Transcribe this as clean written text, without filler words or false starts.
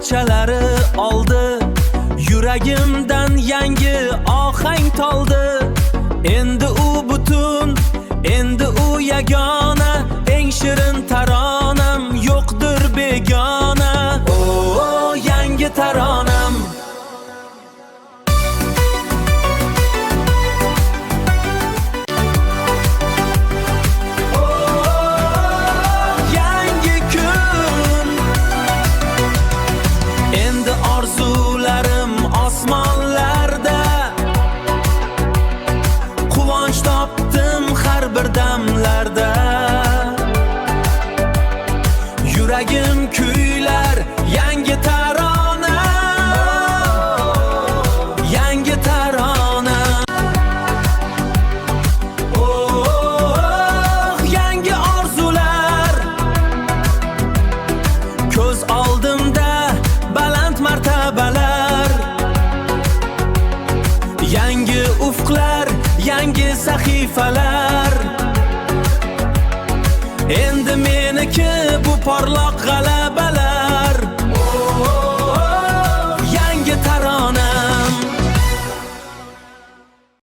parchalari oldi, yuragimdan yangi ohang toldi. Endi u butun, endi u yagona, eng shirin taronam yo'qdir begona. O yangi taronam. Yangi kun. Endi orzularim osmonlarda. Quvonch topdim har bir damlarda. Yuragim kuylar yangi tarona. Yangi tarona. Oh, yangi orzular. Ko'z oldimda baland martabalar. Yangi ufqlar, yangi sahifalar. Endi meniki bu porloq g'alabalar.